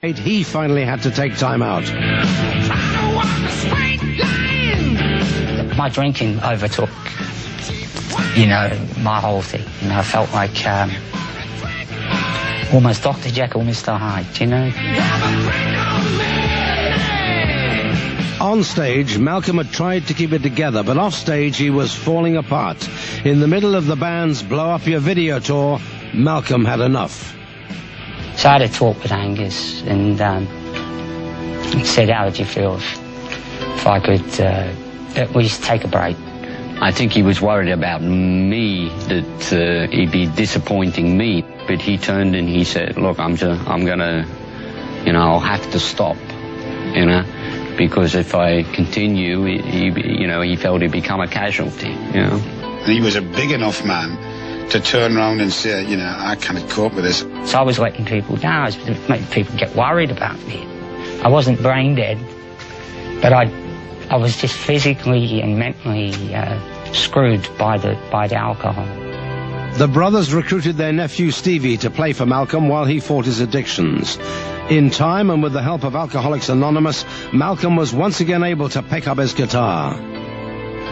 He finally had to take time out. My drinking overtook, my whole thing. I felt like almost Dr. Jekyll, Mr. Hyde, On stage, Malcolm had tried to keep it together, but off stage he was falling apart. In the middle of the band's Blow Up Your Video tour, Malcolm had enough. So I had a talk with Angus, and he said, how would you feel if I could at least take a break? I think he was worried about me, that he'd be disappointing me. But he turned and he said, look, I'm gonna, I'll have to stop, because if I continue, he felt he'd become a casualty, He was a big enough man to turn around and say, I can't cope with this. So I was letting people down. I was making people get worried about me. I wasn't brain dead, but I was just physically and mentally screwed by the alcohol. The brothers recruited their nephew Stevie to play for Malcolm while he fought his addictions. In time, and with the help of Alcoholics Anonymous, Malcolm was once again able to pick up his guitar.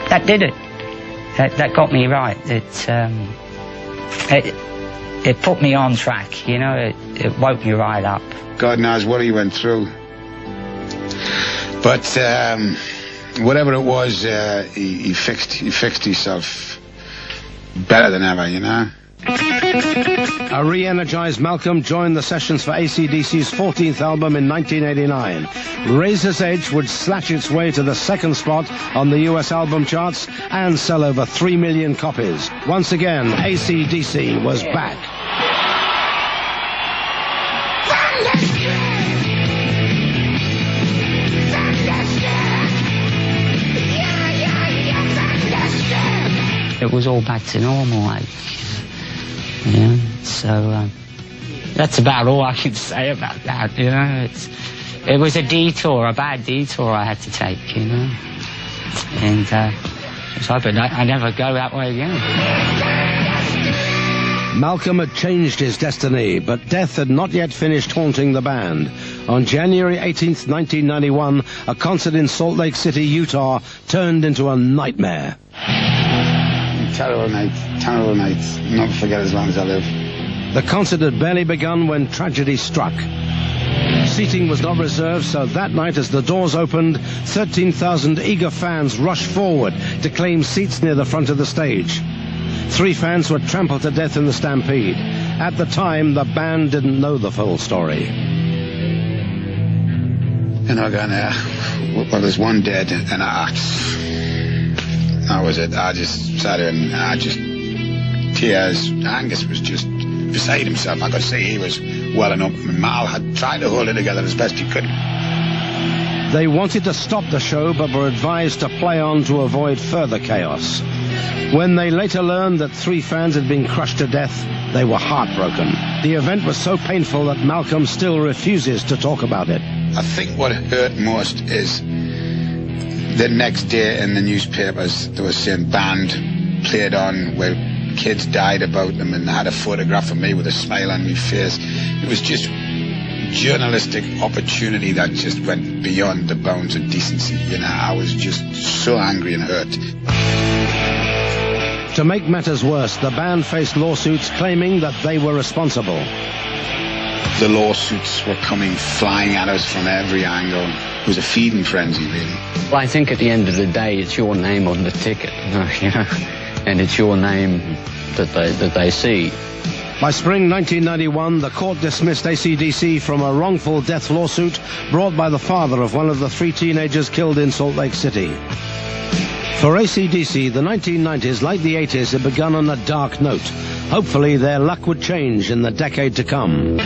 That did it. That got me right. It put me on track, it woke me right up. God knows what he went through. But whatever it was, he fixed himself better than ever, A re-energized Malcolm joined the sessions for ACDC's 14th album in 1989. Razor's Edge would slash its way to the second spot on the US album charts and sell over 3 million copies. Once again, ACDC was back. It was all back to normal, so that's about all I can say about that, It was a detour, a bad detour I had to take, and I was hoping I never go that way again. Malcolm had changed his destiny, but death had not yet finished haunting the band. On January 18th, 1991, a concert in Salt Lake City, Utah, turned into a nightmare. Terrible night. Never forget as long as I live. The concert had barely begun when tragedy struck. Seating was not reserved, so that night as the doors opened, 13,000 eager fans rushed forward to claim seats near the front of the stage. 3 fans were trampled to death in the stampede. At the time, the band didn't know the full story. There's one dead, and that was it. I just sat there and tears. Angus was just beside himself. I could see he was welling up. Mal had tried to hold it together as best he could. They wanted to stop the show, but were advised to play on to avoid further chaos. When they later learned that 3 fans had been crushed to death, they were heartbroken. The event was so painful that Malcolm still refuses to talk about it. I think what hurt most is the next day in the newspapers, they were saying band played on where kids died about them, and they had a photograph of me with a smile on my face. It was just journalistic opportunity that just went beyond the bounds of decency. I was just so angry and hurt. To make matters worse, the band faced lawsuits claiming that they were responsible. The lawsuits were coming flying at us from every angle. It was a feeding frenzy, really. Well, I think at the end of the day, it's your name on the ticket, and it's your name that they see. By spring 1991, the court dismissed ACDC from a wrongful death lawsuit brought by the father of one of the 3 teenagers killed in Salt Lake City. For ACDC, the 1990s, like the 80s, had begun on a dark note. Hopefully, their luck would change in the decade to come.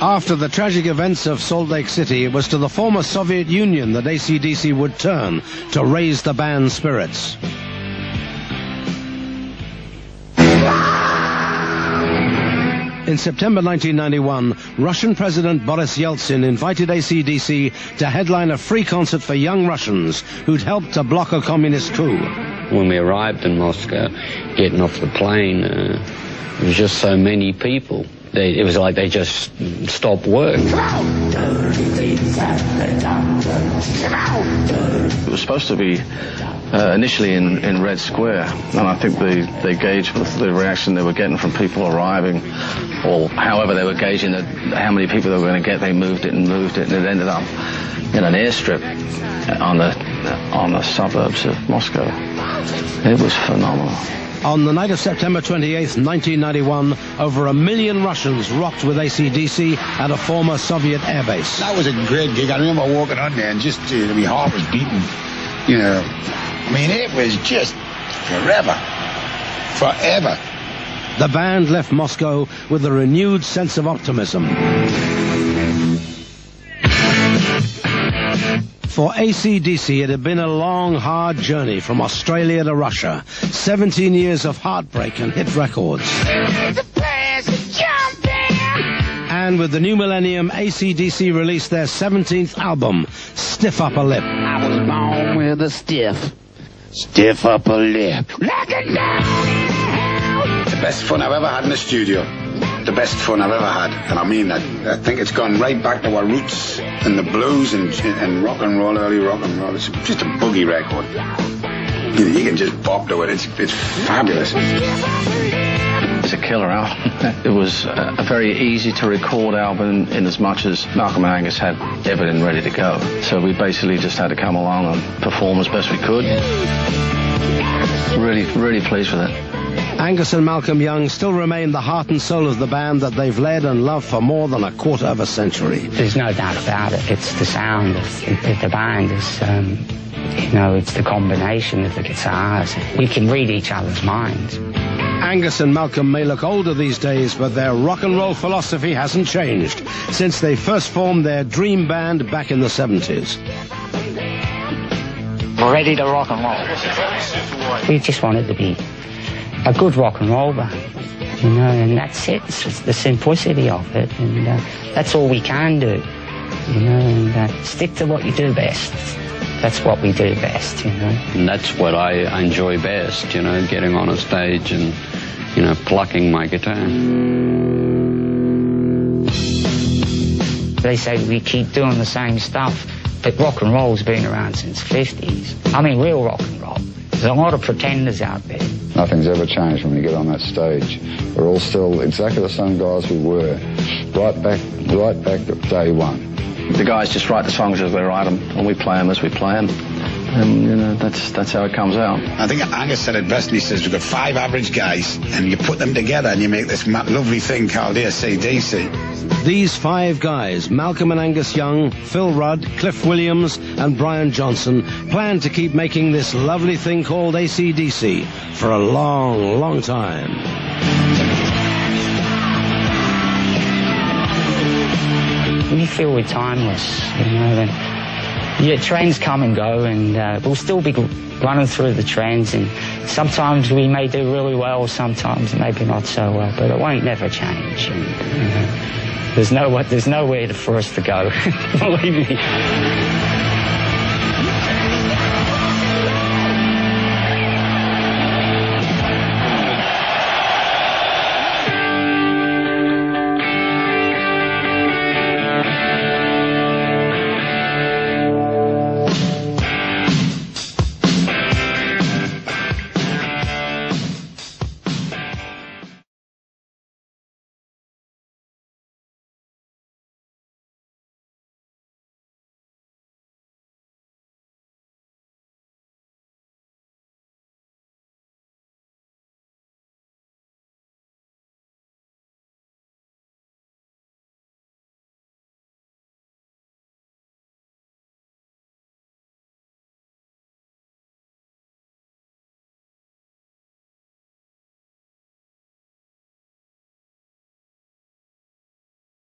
After the tragic events of Salt Lake City, it was to the former Soviet Union that ACDC would turn to raise the band's spirits. In September 1991, Russian President Boris Yeltsin invited ACDC to headline a free concert for young Russians who'd helped to block a communist coup. when we arrived in Moscow, getting off the plane, there was just so many people. It was like they just stopped work. It was supposed to be initially in Red Square, and I think they gauged with the reaction they were getting from people arriving, or however they were gauging how many people they were going to get. They moved it, and it ended up in an airstrip on the suburbs of Moscow. It was phenomenal. On the night of September 28th, 1991, over 1 million Russians rocked with ACDC at a former Soviet airbase. That was a great gig. I remember walking on there and just, my heart was beating, I mean, it was just forever. The band left Moscow with a renewed sense of optimism. For ACDC, it had been a long, hard journey from Australia to Russia. 17 years of heartbreak and hit records. And with the new millennium, ACDC released their 17th album, Stiff Upper Lip. I was born with a stiff upper lip. The best fun I've ever had in the studio. The best fun I've ever had. And I mean that. I think it's gone right back to our roots and the blues and rock and roll, early rock and roll. It's just a boogie record. You can just bop to it. It's fabulous. It's a killer album. It was a very easy to record album in as much as Malcolm and Angus had everything ready to go. So we basically just had to come along and perform as best we could. Really, really pleased with it. Angus and Malcolm Young still remain the heart and soul of the band that they've led and loved for more than a quarter of a century. There's no doubt about it. It's the sound of the band. It's the combination of the guitars. We can read each other's minds. Angus and Malcolm may look older these days, but their rock and roll philosophy hasn't changed since they first formed their dream band back in the 70s. We're ready to rock and roll. We just wanted to be a good rock and roll band, and that's it. It's just the simplicity of it, and that's all we can do, and stick to what you do best. That's what we do best, And that's what I enjoy best, getting on a stage and, plucking my guitar. They say we keep doing the same stuff, but rock and roll's been around since the 50s. I mean, real rock and roll. There's a lot of pretenders out there. Nothing's ever changed when we get on that stage. We're all still exactly the same guys we were, right back to day one. The guys just write the songs as they write them, and we play them as we play them. And, that's how it comes out. I think Angus said it best. He says, we've got 5 average guys, and you put them together, and you make this lovely thing called ACDC. These 5 guys, Malcolm and Angus Young, Phil Rudd, Cliff Williams, and Brian Johnson, plan to keep making this lovely thing called ACDC for a long, long time. We feel we're timeless, and trends come and go, and we'll still be running through the trends, and sometimes we may do really well, sometimes maybe not so well, but it won't never change. And, there's nowhere for us to go, believe me.